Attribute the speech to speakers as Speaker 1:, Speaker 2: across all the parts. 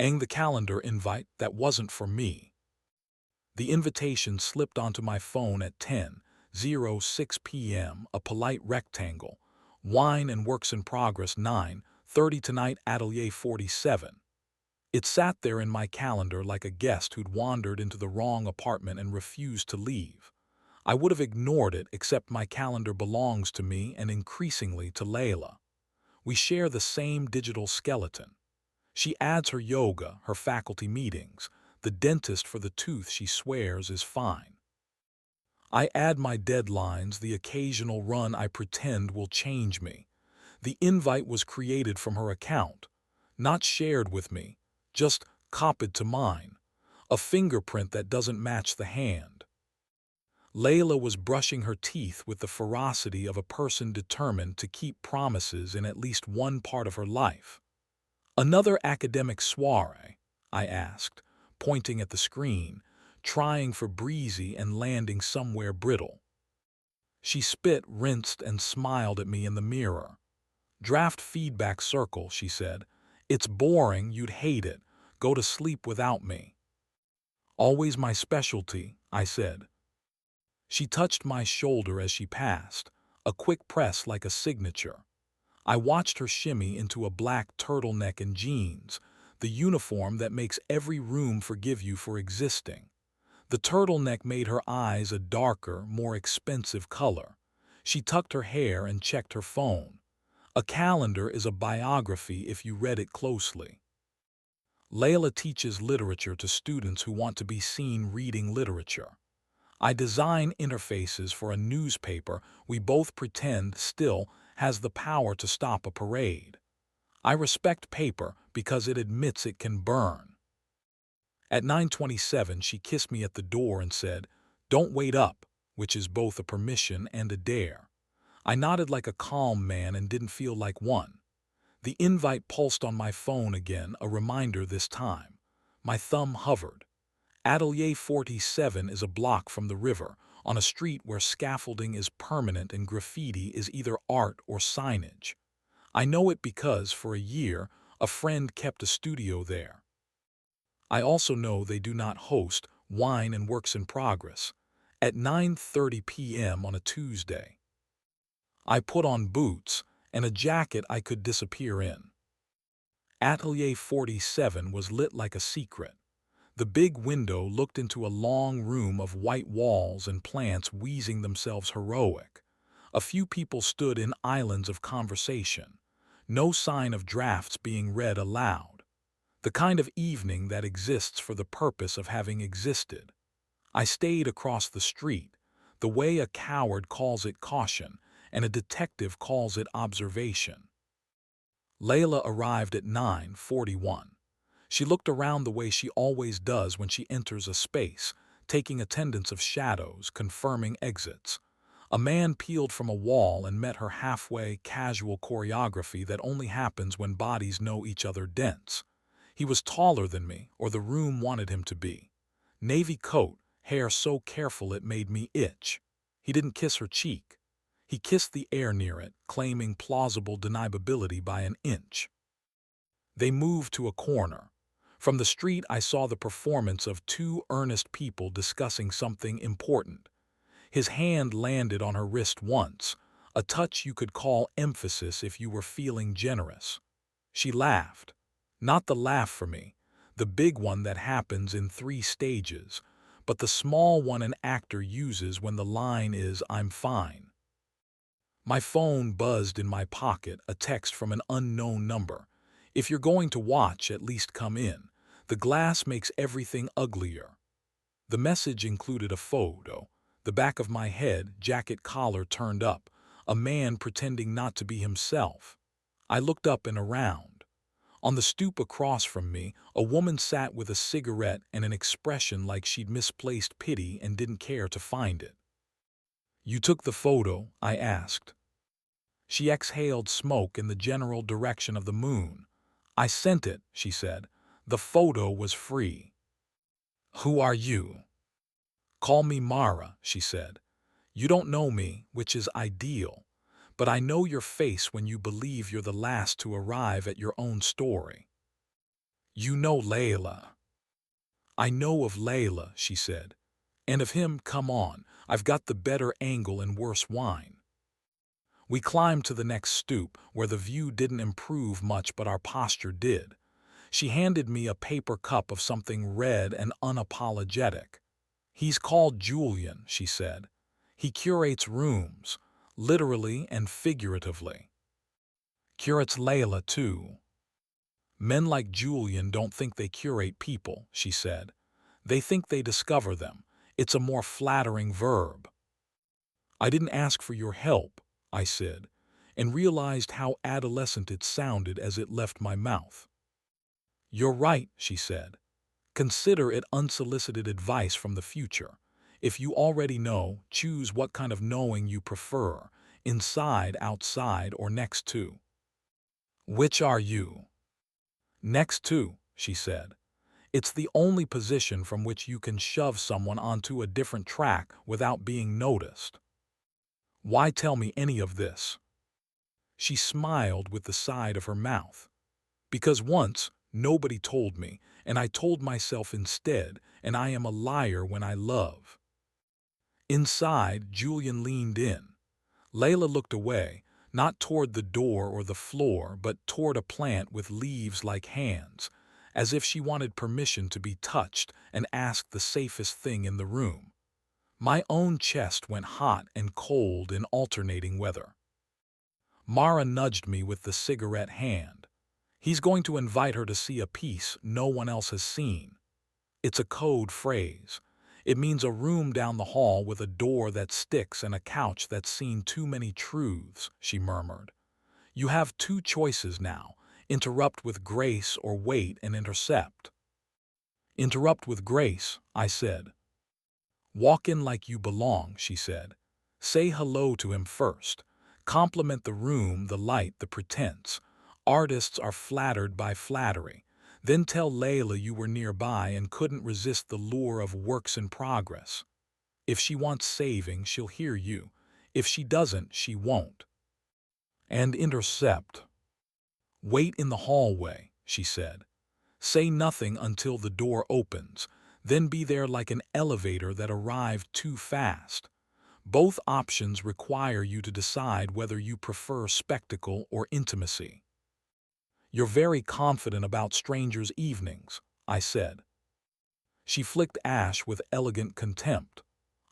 Speaker 1: the calendar invite that wasn't for me. The invitation slipped onto my phone at 10:06 p.m., a polite rectangle. Wine and works in progress 9:30 tonight, Atelier 47. It sat there in my calendar like a guest who'd wandered into the wrong apartment and refused to leave. I would have ignored it, except my calendar belongs to me and increasingly to Layla. We share the same digital skeleton. She adds her yoga, her faculty meetings, the dentist for the tooth she swears is fine. I add my deadlines, the occasional run I pretend will change me. The invite was created from her account, not shared with me, just copied to mine, a fingerprint that doesn't match the hand. Layla was brushing her teeth with the ferocity of a person determined to keep promises in at least one part of her life. "Another academic soiree?" I asked, pointing at the screen, trying for breezy and landing somewhere brittle. She spit, rinsed, and smiled at me in the mirror. "Draft feedback circle," she said. "It's boring, you'd hate it. Go to sleep without me." "Always my specialty," I said. She touched my shoulder as she passed, a quick press like a signature. I watched her shimmy into a black turtleneck and jeans, the uniform that makes every room forgive you for existing. The turtleneck made her eyes a darker, more expensive color. She tucked her hair and checked her phone. A calendar is a biography if you read it closely. Layla teaches literature to students who want to be seen reading literature. I design interfaces for a newspaper we both pretend still has the power to stop a parade. I respect paper because it admits it can burn. At 9:27, she kissed me at the door and said, "Don't wait up," which is both a permission and a dare. I nodded like a calm man and didn't feel like one. The invite pulsed on my phone again, a reminder this time. My thumb hovered. Atelier 47 is a block from the river, on a street where scaffolding is permanent and graffiti is either art or signage. I know it because, for a year, a friend kept a studio there. I also know they do not host wine and works in progress at 9:30 p.m. on a Tuesday. I put on boots and a jacket I could disappear in. Atelier 47 was lit like a secret. The big window looked into a long room of white walls and plants wheezing themselves heroic. A few people stood in islands of conversation. No sign of drafts being read aloud. The kind of evening that exists for the purpose of having existed. I stayed across the street, the way a coward calls it caution and a detective calls it observation. Layla arrived at 9:41. She looked around the way she always does when she enters a space, taking attendance of shadows, confirming exits. A man peeled from a wall and met her halfway, casual choreography that only happens when bodies know each other dense. He was taller than me, or the room wanted him to be. Navy coat, hair so careful it made me itch. He didn't kiss her cheek. He kissed the air near it, claiming plausible deniability by an inch. They moved to a corner. From the street I saw the performance of two earnest people discussing something important. His hand landed on her wrist once, a touch you could call emphasis if you were feeling generous. She laughed. Not the laugh for me, the big one that happens in 3 stages, but the small one an actor uses when the line is, "I'm fine." My phone buzzed in my pocket, a text from an unknown number. "If you're going to watch, at least come in. The glass makes everything uglier." The message included a photo, the back of my head, jacket collar turned up, a man pretending not to be himself. I looked up and around. On the stoop across from me, a woman sat with a cigarette and an expression like she'd misplaced pity and didn't care to find it. "You took the photo?" I asked. She exhaled smoke in the general direction of the moon. "I sent it," she said. "The photo was free." "Who are you?" "Call me Mara," she said. "You don't know me, which is ideal, but I know your face when you believe you're the last to arrive at your own story." You know Layla. I know of Layla, she said. And of him, come on, I've got the better angle and worse wine. We climbed to the next stoop, where the view didn't improve much but our posture did. She handed me a paper cup of something red and unapologetic. He's called Julian, she said. He curates rooms, literally and figuratively. Curates Layla, too. Men like Julian don't think they curate people, she said. They think they discover them. It's a more flattering verb. I didn't ask for your help, I said, and realized how adolescent it sounded as it left my mouth. You're right, she said. Consider it unsolicited advice from the future. If you already know, choose what kind of knowing you prefer, inside, outside, or next to. Which are you? Next to, she said. It's the only position from which you can shove someone onto a different track without being noticed. Why tell me any of this? She smiled with the side of her mouth. Because once, nobody told me, and I told myself instead, and I am a liar when I love. Inside, Julian leaned in. Layla looked away, not toward the door or the floor, but toward a plant with leaves like hands, as if she wanted permission to be touched and asked the safest thing in the room. My own chest went hot and cold in alternating weather. Mara nudged me with the cigarette hand. He's going to invite her to see a piece no one else has seen. It's a code phrase. It means a room down the hall with a door that sticks and a couch that's seen too many truths, she murmured. You have two choices now, interrupt with grace or wait and intercept. Interrupt with grace, I said. Walk in like you belong, she said. Say hello to him first. Compliment the room, the light, the pretense. Artists are flattered by flattery. Then tell Layla you were nearby and couldn't resist the lure of works in progress. If she wants saving, she'll hear you. If she doesn't, she won't. And intercept. Wait in the hallway, she said. Say nothing until the door opens, then be there like an elevator that arrived too fast. Both options require you to decide whether you prefer spectacle or intimacy. You're very confident about strangers' evenings, I said. She flicked ash with elegant contempt.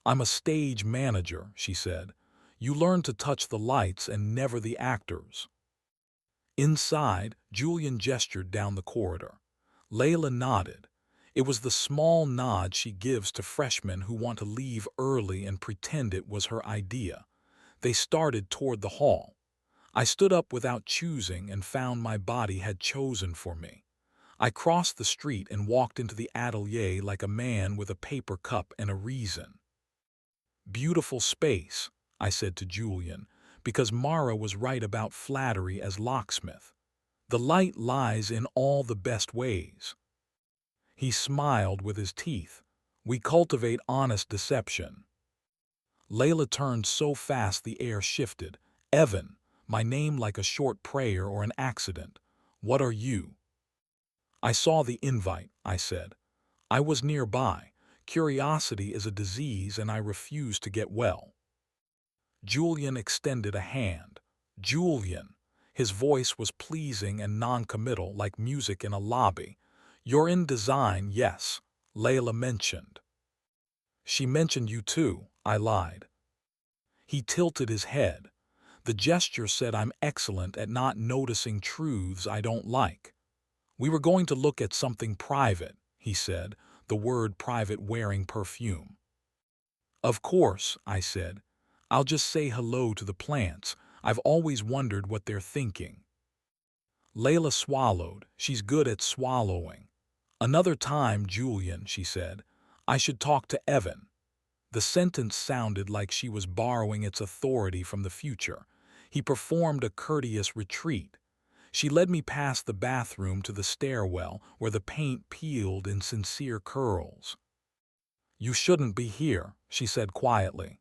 Speaker 1: I'm a stage manager, she said. You learn to touch the lights and never the actors. Inside, Julian gestured down the corridor. Layla nodded. It was the small nod she gives to freshmen who want to leave early and pretend it was her idea. They started toward the hall. I stood up without choosing and found my body had chosen for me. I crossed the street and walked into the atelier like a man with a paper cup and a reason. Beautiful space, I said to Julian, because Mara was right about flattery as locksmith. The light lies in all the best ways. He smiled with his teeth. We cultivate honest deception. Layla turned so fast the air shifted. Evan, my name like a short prayer or an accident. What are you? I saw the invite, I said. I was nearby. Curiosity is a disease and I refuse to get well. Julian extended a hand. Julian. His voice was pleasing and non-committal like music in a lobby. You're in design, yes, Layla mentioned. She mentioned you too, I lied. He tilted his head. The gesture said I'm excellent at not noticing truths I don't like. We were going to look at something private, he said, the word private wearing perfume. Of course, I said. I'll just say hello to the plants. I've always wondered what they're thinking. Layla swallowed. She's good at swallowing. Another time, Julian, she said. I should talk to Evan. The sentence sounded like she was borrowing its authority from the future. He performed a courteous retreat. She led me past the bathroom to the stairwell where the paint peeled in sincere curls. You shouldn't be here, she said quietly.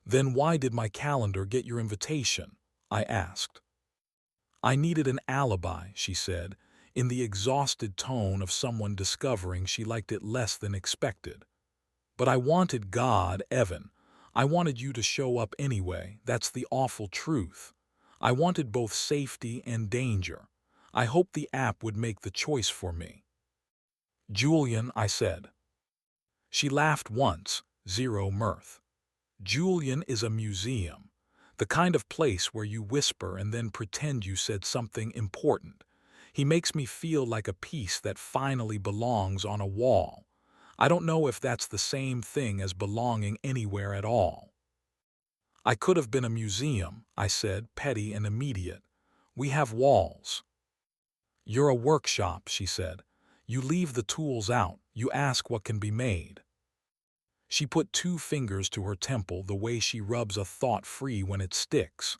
Speaker 1: Then why did my calendar get your invitation? I asked. I needed an alibi, she said. in the exhausted tone of someone discovering she liked it less than expected. But I wanted God, Evan. I wanted you to show up anyway, that's the awful truth. I wanted both safety and danger. I hoped the app would make the choice for me. Julian, I said. She laughed once, zero mirth. Julian is a museum. The kind of place where you whisper and then pretend you said something important. He makes me feel like a piece that finally belongs on a wall. I don't know if that's the same thing as belonging anywhere at all. I could have been a museum, I said, petty and immediate. We have walls. You're a workshop, she said. You leave the tools out, you ask what can be made. She put 2 fingers to her temple the way she rubs a thought free when it sticks.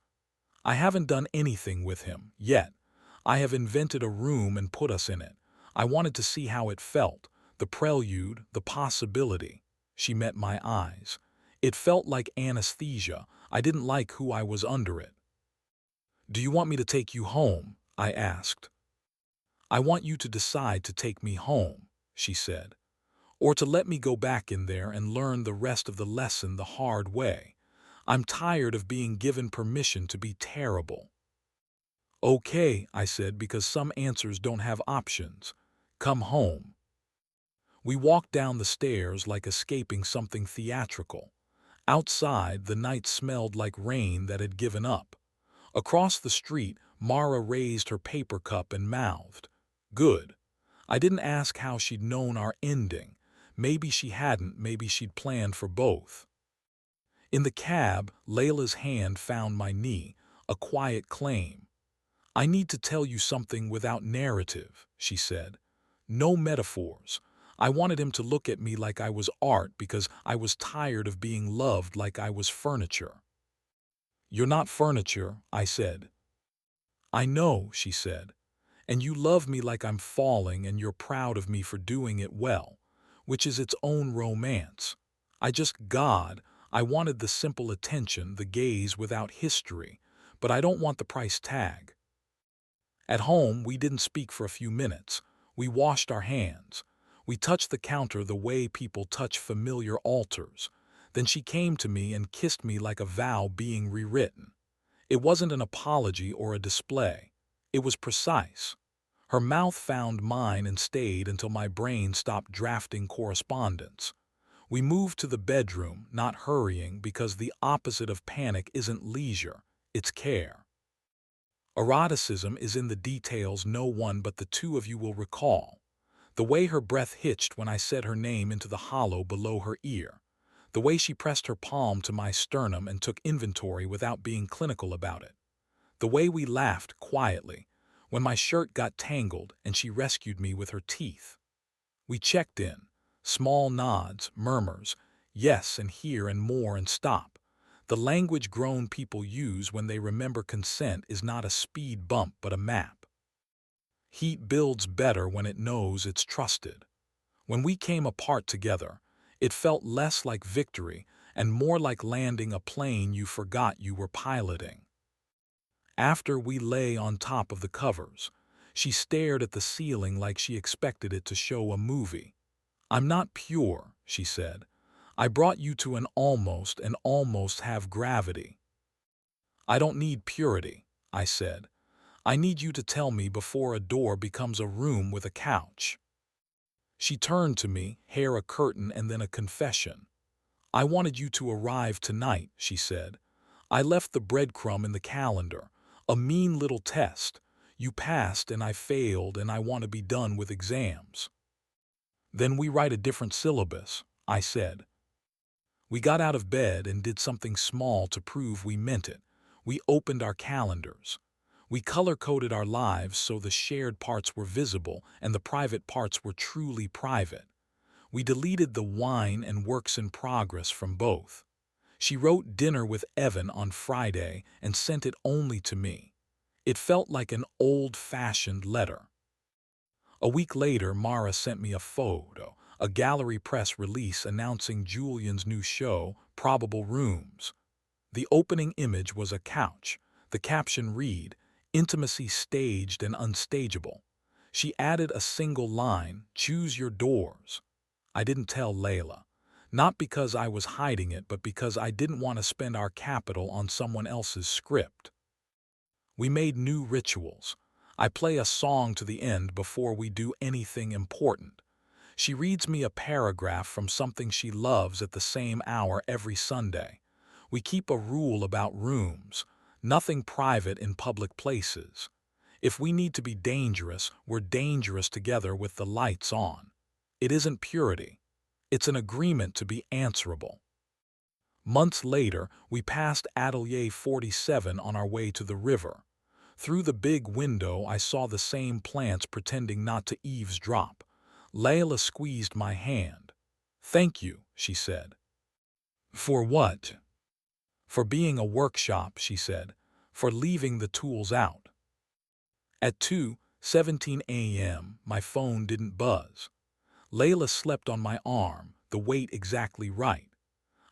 Speaker 1: I haven't done anything with him, yet. I have invented a room and put us in it. I wanted to see how it felt, the prelude, the possibility. She met my eyes. It felt like anesthesia. I didn't like who I was under it. Do you want me to take you home? I asked. I want you to decide to take me home, she said. Or to let me go back in there and learn the rest of the lesson the hard way. I'm tired of being given permission to be terrible. Okay, I said, because some answers don't have options. Come home. We walked down the stairs like escaping something theatrical. Outside, the night smelled like rain that had given up. Across the street, Mara raised her paper cup and mouthed, "Good." I didn't ask how she'd known our ending. Maybe she hadn't, maybe she'd planned for both. In the cab, Layla's hand found my knee, a quiet claim. "I need to tell you something without narrative," she said. "No metaphors. I wanted him to look at me like I was art because I was tired of being loved like I was furniture." "You're not furniture," I said. "I know," she said. "And you love me like I'm falling and you're proud of me for doing it well, which is its own romance. God, I wanted the simple attention, the gaze without history, but I don't want the price tag." At home, we didn't speak for a few minutes. We washed our hands. We touched the counter the way people touch familiar altars. Then she came to me and kissed me like a vow being rewritten. It wasn't an apology or a display. It was precise. Her mouth found mine and stayed until my brain stopped drafting correspondence. We moved to the bedroom, not hurrying, because the opposite of panic isn't leisure, it's care. Eroticism is in the details no one but the two of you will recall. The way her breath hitched when I said her name into the hollow below her ear. The way she pressed her palm to my sternum and took inventory without being clinical about it. The way we laughed quietly when my shirt got tangled and she rescued me with her teeth. We checked in. Small nods, murmurs, yes and here and more and stop. The language grown people use when they remember consent is not a speed bump but a map. Heat builds better when it knows it's trusted. When we came apart together, it felt less like victory and more like landing a plane you forgot you were piloting. After we lay on top of the covers, she stared at the ceiling like she expected it to show a movie. "I'm not pure," she said. "I brought you to an almost and almost have gravity." "I don't need purity," I said. "I need you to tell me before a door becomes a room with a couch." She turned to me, hair a curtain and then a confession. "I wanted you to arrive tonight," she said. "I left the breadcrumb in the calendar. A mean little test. You passed and I failed and I want to be done with exams." "Then we write a different syllabus," I said. We got out of bed and did something small to prove we meant it. We opened our calendars. We color-coded our lives so the shared parts were visible and the private parts were truly private. We deleted the wine and works in progress from both. She wrote dinner with Evan on Friday and sent it only to me. It felt like an old-fashioned letter. A week later, Mara sent me a photo, a gallery press release announcing Julian's new show, Probable Rooms. The opening image was a couch. The caption read, "Intimacy staged and unstageable." She added a single line, "Choose your doors." I didn't tell Layla. Not because I was hiding it, but because I didn't want to spend our capital on someone else's script. We made new rituals. I play a song to the end before we do anything important. She reads me a paragraph from something she loves at the same hour every Sunday. We keep a rule about rooms: nothing private in public places. If we need to be dangerous, we're dangerous together with the lights on. It isn't purity. It's an agreement to be answerable. Months later, we passed Atelier 47 on our way to the river. Through the big window, I saw the same plants pretending not to eavesdrop. Layla squeezed my hand. "Thank you," she said. "For what?" "For being a workshop," she said. "For leaving the tools out." At 2:17 a.m., my phone didn't buzz. Layla slept on my arm, the weight exactly right.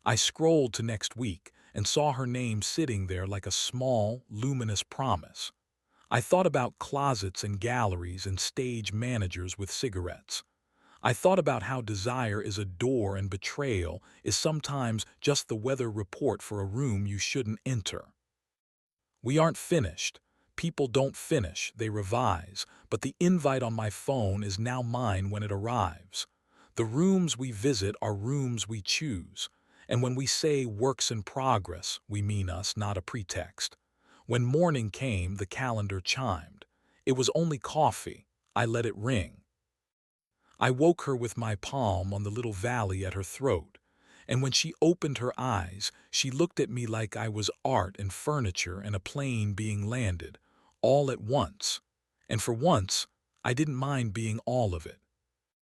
Speaker 1: I scrolled to next week and saw her name sitting there like a small, luminous promise. I thought about closets and galleries and stage managers with cigarettes. I thought about how desire is a door and betrayal is sometimes just the weather report for a room you shouldn't enter. We aren't finished. People don't finish, they revise, but the invite on my phone is now mine when it arrives. The rooms we visit are rooms we choose, and when we say works in progress, we mean us, not a pretext. When morning came, the calendar chimed. It was only coffee. I let it ring. I woke her with my palm on the little valley at her throat, and when she opened her eyes, she looked at me like I was art and furniture and a plane being landed, all at once. And for once, I didn't mind being all of it.